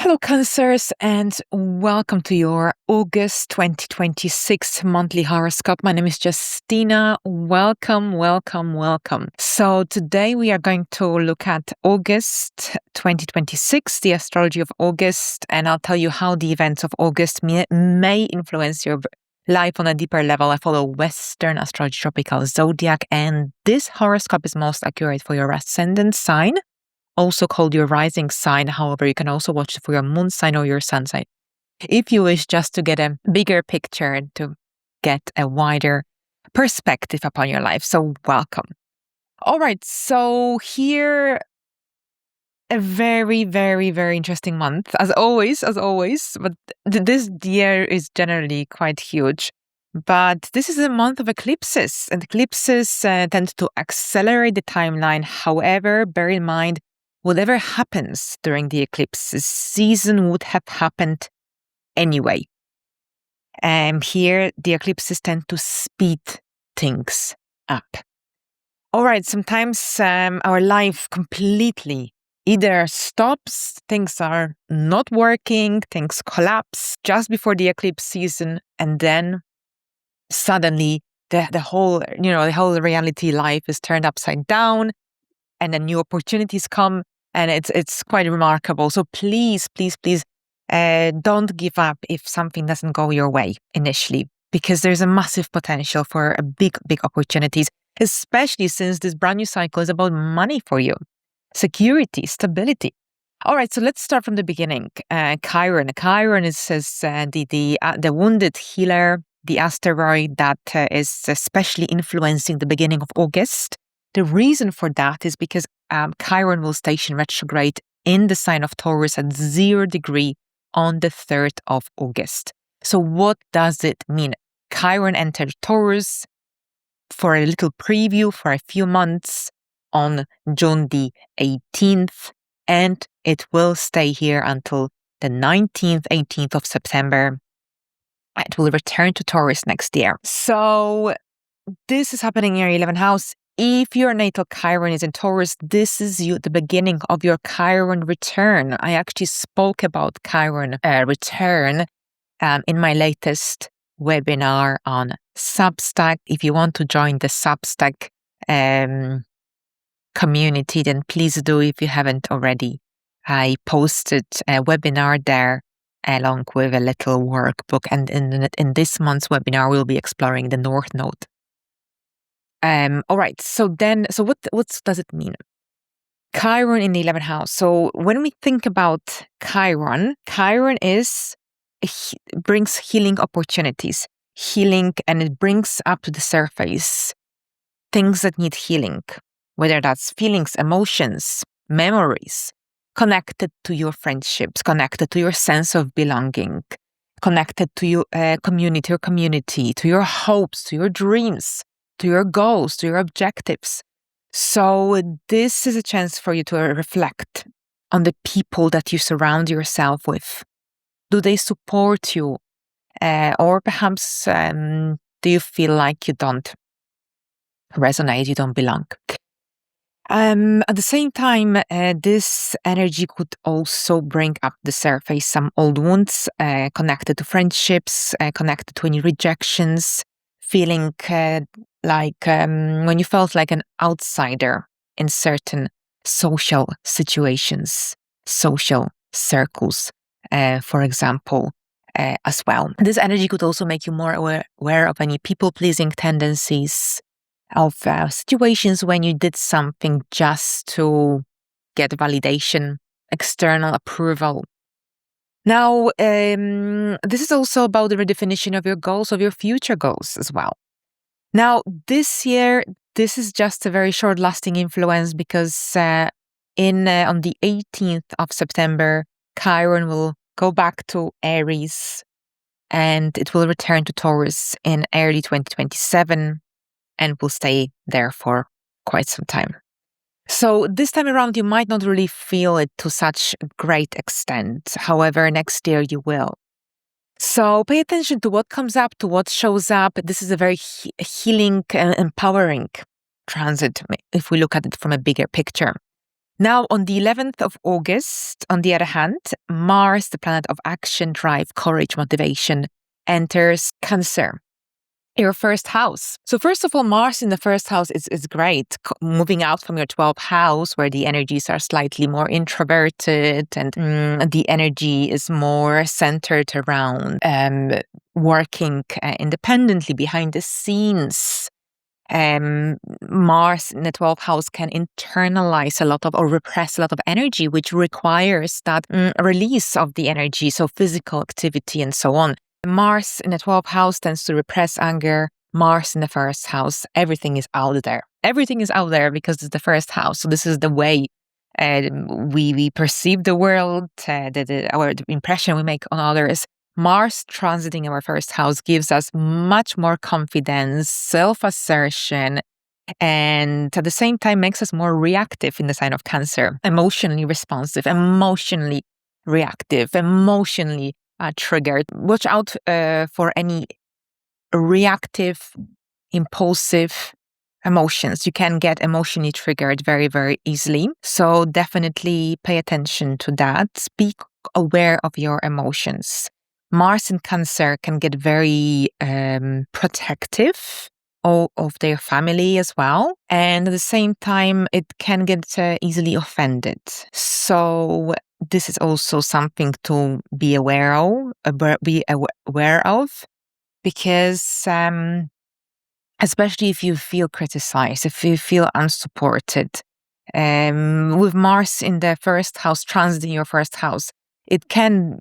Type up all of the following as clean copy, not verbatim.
Hello, Cancers, and welcome to your August 2026 monthly horoscope. My name is Justyna. Welcome, welcome, welcome. So today we are going to look at August 2026, the astrology of August, and I'll tell you how the events of August may influence your life on a deeper level. I follow Western astrology tropical zodiac, and this horoscope is most accurate for your ascendant sign, also called your rising sign. However, you can also watch it for your moon sign or your sun sign if you wish, just to get a bigger picture and to get a wider perspective upon your life. So welcome. All right, so here, a very, very, very interesting month, as always, but this year is generally quite huge. But this is a month of eclipses, and eclipses tend to accelerate the timeline. However, bear in mind, whatever happens during the eclipse season would have happened anyway. Here, the eclipses tend to speed things up. All right, sometimes our life completely either stops, things are not working, things collapse just before the eclipse season, and then suddenly the whole reality life is turned upside down, and then new opportunities come. And it's quite remarkable. So please, don't give up if something doesn't go your way initially, because there's a massive potential for a big opportunities, especially since this brand new cycle is about money for you, security, stability. All right, so let's start from the beginning. Chiron. Chiron is the wounded healer, the asteroid that is especially influencing the beginning of August. The reason for that is because Chiron will station retrograde in the sign of Taurus at 0 degree on the 3rd of August. So what does it mean? Chiron entered Taurus for a little preview for a few months on June the 18th, and it will stay here until the 19th, 18th of September. It will return to Taurus next year. So this is happening in your 11th house. If your natal Chiron is in Taurus, this is the beginning of your Chiron return. I actually spoke about Chiron return in my latest webinar on Substack. If you want to join the Substack community, then please do if you haven't already. I posted a webinar there along with a little workbook, and in this month's webinar, we'll be exploring the North Node. All right, so what does it mean? Chiron in the 11th house. So when we think about Chiron brings healing opportunities, and it brings up to the surface things that need healing, whether that's feelings, emotions, memories, connected to your friendships, connected to your sense of belonging, connected to your community, to your hopes, to your dreams, to your goals, to your objectives. So this is a chance for you to reflect on the people that you surround yourself with. Do they support you? Or perhaps do you feel like you don't resonate, you don't belong? At the same time, this energy could also bring up the surface some old wounds connected to friendships, connected to any rejections, feeling like when you felt like an outsider in certain social situations, social circles, for example, as well. This energy could also make you more aware of any people-pleasing tendencies, of situations when you did something just to get validation, external approval. Now, this is also about the redefinition of your goals, of your future goals as well. Now, this year, this is just a very short-lasting influence because on the 18th of September, Chiron will go back to Aries and it will return to Taurus in early 2027 and will stay there for quite some time. So this time around, you might not really feel it to such a great extent. However, next year you will. So pay attention to what comes up, to what shows up. This is a very healing and empowering transit if we look at it from a bigger picture. Now, on the 11th of August, on the other hand, Mars, the planet of action, drive, courage, motivation, enters Cancer, your first house. So first of all, Mars in the first house is great. Moving out from your 12th house, where the energies are slightly more introverted and the energy is more centered around working independently behind the scenes. Mars in the 12th house can internalize a lot of or repress a lot of energy, which requires that release of the energy, so physical activity and so on. Mars in the 12th house tends to repress anger. Mars in the first house, everything is out there. Everything is out there because it's the first house. So this is the way we perceive the world, the impression we make on others. Mars transiting our first house gives us much more confidence, self-assertion, and at the same time makes us more reactive in the sign of Cancer, emotionally responsive, emotionally reactive, emotionally triggered. Watch out for any reactive, impulsive emotions. You can get emotionally triggered very, very easily. So definitely pay attention to that. Be aware of your emotions. Mars in Cancer can get very protective of their family as well. And at the same time, it can get easily offended. So this is also something to be aware of, because especially if you feel criticized, if you feel unsupported, with Mars in the first house, transiting your first house, it can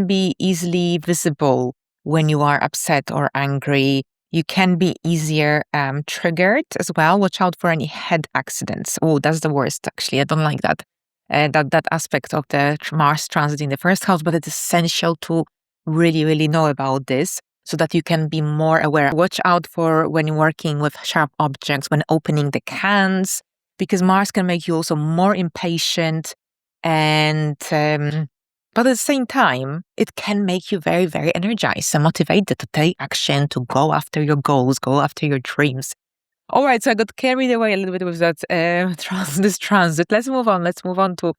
be easily visible when you are upset or angry. You can be easier triggered as well. Watch out for any head accidents. Oh, that's the worst, actually. I don't like that. That aspect of the Mars transit in the first house, but it's essential to really, really know about this so that you can be more aware. Watch out for when working with sharp objects, when opening the cans, because Mars can make you also more impatient, and but at the same time, it can make you very, very energized and motivated to take action, to go after your goals, go after your dreams. All right, so I got carried away a little bit with that this transit. Let's move on. Let's move on to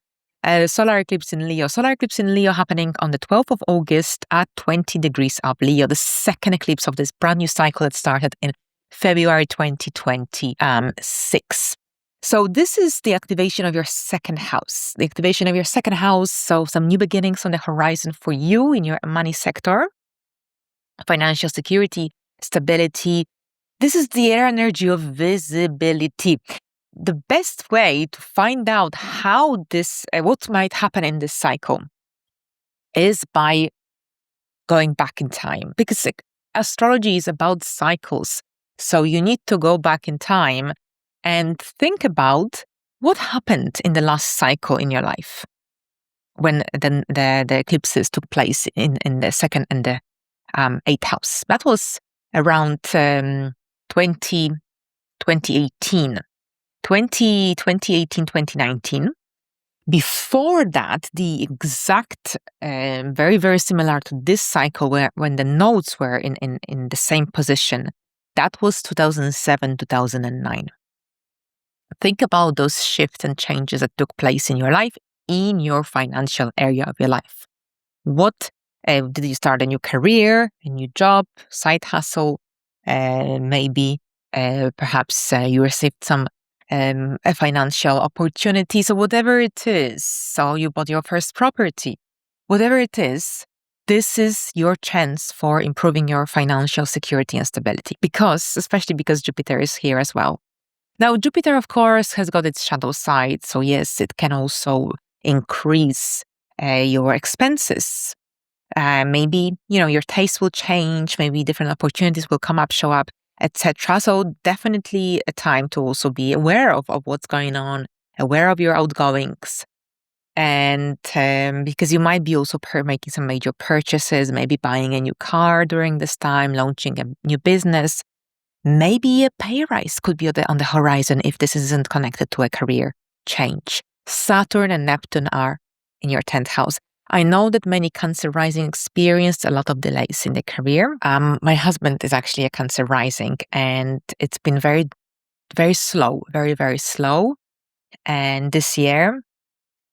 solar eclipse in Leo. Solar eclipse in Leo happening on the 12th of August at 20 degrees of Leo, the second eclipse of this brand new cycle that started in February 2026. So this is the activation of your second house. The activation of your second house, so some new beginnings on the horizon for you in your money sector, financial security, stability. This is the air energy of visibility. The best way to find out how this, what might happen in this cycle, is by going back in time, because astrology is about cycles. So you need to go back in time and think about what happened in the last cycle in your life when the eclipses took place in the second and the 8th house. That was around 2018, 2019. Before that, the exact, very, very similar to this cycle when the nodes were in the same position, that was 2007, 2009. Think about those shifts and changes that took place in your life, in your financial area of your life. What did you start a new career, a new job, side hustle? Maybe perhaps you received some a financial opportunity. So whatever it is, so you bought your first property, whatever it is, this is your chance for improving your financial security and stability, especially because Jupiter is here as well. Now, Jupiter, of course, has got its shadow side. So yes, it can also increase your expenses. Maybe, your taste will change, maybe different opportunities will show up, etc. So definitely a time to also be aware of what's going on, aware of your outgoings. And because you might be also making some major purchases, maybe buying a new car during this time, launching a new business. Maybe a pay rise could be on the horizon if this isn't connected to a career change. Saturn and Neptune are in your 10th house. I know that many Cancer rising experienced a lot of delays in their career. My husband is actually a Cancer rising, and it's been very, very slow, very, very slow. and this year,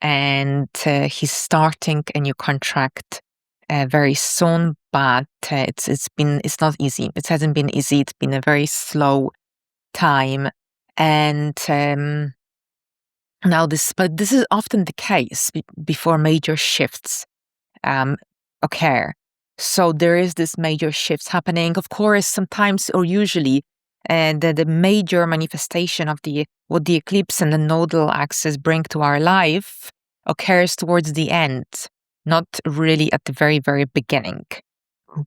and he's starting a new contract very soon. But it's not easy. It hasn't been easy. It's been a very slow time, and but this is often the case before major shifts occur. So there is this major shifts happening. Of course, sometimes or usually, the major manifestation of what the eclipse and the nodal axis bring to our life occurs towards the end, not really at the very, very beginning.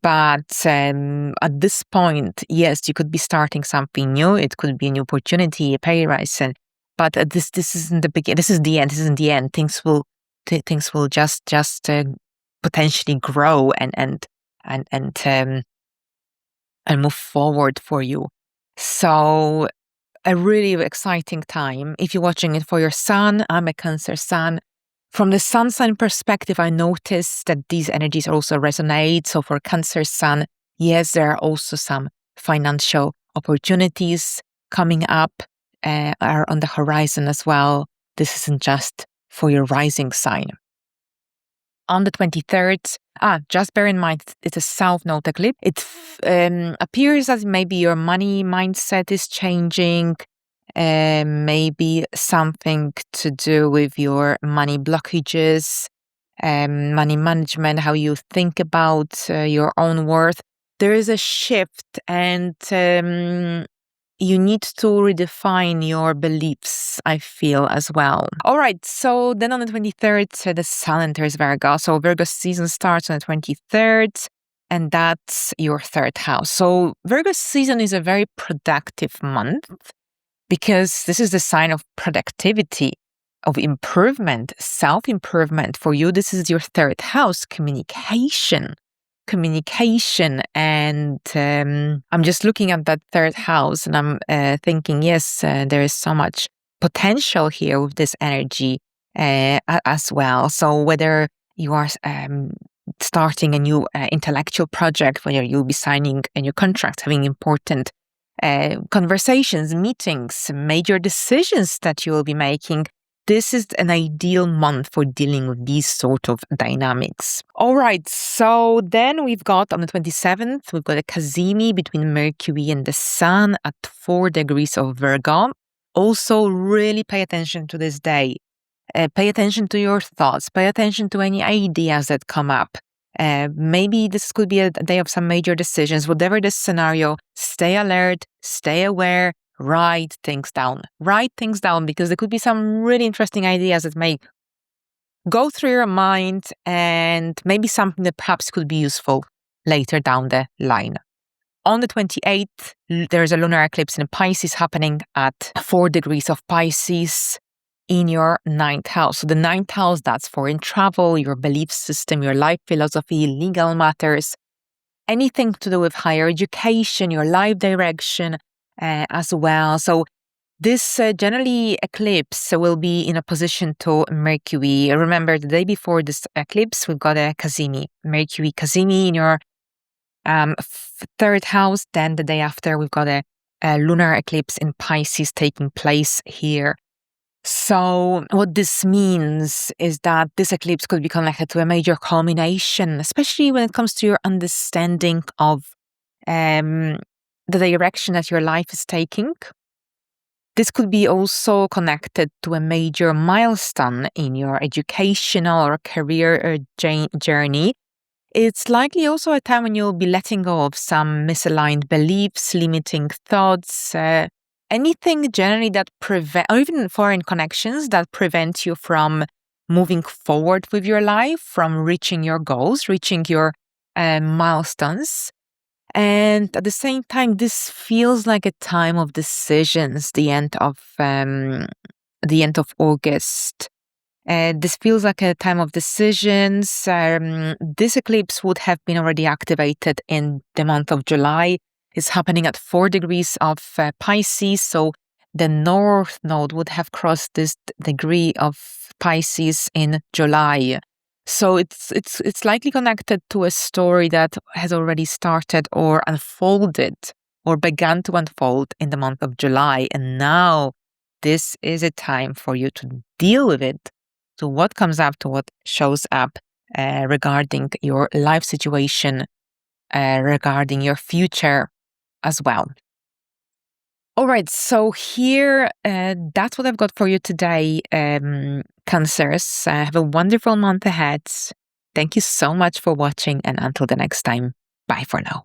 But at this point, yes, you could be starting something new. It could be a new opportunity, a pay rise, but this isn't the beginning. This is the end. This isn't the end. Things will just potentially grow and move forward for you. So a really exciting time. If you're watching it for your sun, I'm a Cancer sun. From the sun sign perspective, I noticed that these energies also resonate. So for Cancer sun, yes, there are also some financial opportunities coming up, are on the horizon as well. This isn't just for your rising sign. On the 23rd, just bear in mind, it's a south node eclipse. It appears that maybe your money mindset is changing, maybe something to do with your money blockages, money management, how you think about your own worth. There is a shift, and you need to redefine your beliefs, I feel, as well. All right, so then on the 23rd, the sun enters Virgo. So Virgo season starts on the 23rd, and that's your third house. So Virgo season is a very productive month because this is the sign of productivity, of improvement, self-improvement. For you, this is your third house, communication. And I'm just looking at that third house, and I'm thinking, yes, there is so much potential here with this energy as well. So whether you are starting a new intellectual project, whether you'll be signing a new contract, having important conversations, meetings, major decisions that you will be making, this is an ideal month for dealing with these sort of dynamics. All right, so then we've got on the 27th, we've got a Cazimi between Mercury and the Sun at 4 degrees of Virgo. Also, really pay attention to this day. Pay attention to your thoughts. Pay attention to any ideas that come up. Maybe this could be a day of some major decisions. Whatever the scenario, stay alert, stay aware. Write things down. Write things down because there could be some really interesting ideas that may go through your mind and maybe something that perhaps could be useful later down the line. On the 28th, there's a lunar eclipse in Pisces happening at 4 degrees of Pisces in your 9th house. So the 9th house, that's foreign travel, your belief system, your life philosophy, legal matters, anything to do with higher education, your life direction, as well. So this generally eclipse will be in opposition to Mercury. Remember, the day before this eclipse, we've got a Cazimi, Mercury Cazimi in your third house. Then the day after, we've got a lunar eclipse in Pisces taking place here. So what this means is that this eclipse could be connected to a major culmination, especially when it comes to your understanding of the direction that your life is taking. This could be also connected to a major milestone in your educational or career journey. It's likely also a time when you'll be letting go of some misaligned beliefs, limiting thoughts, anything generally that prevent, or even foreign connections that prevent you from moving forward with your life, from reaching your goals, reaching your milestones. And at the same time, this feels like a time of decisions, the end of August. This feels like a time of decisions. This eclipse would have been already activated in the month of July. It's happening at 4 degrees of Pisces, so the North Node would have crossed this degree of Pisces in July. So it's likely connected to a story that has already started or unfolded or began to unfold in the month of July, and now this is a time for you to deal with it, to what comes up, to what shows up regarding your life situation, regarding your future as well. All right, so here, that's what I've got for you today, Cancers. Have a wonderful month ahead. Thank you so much for watching, and until the next time, bye for now.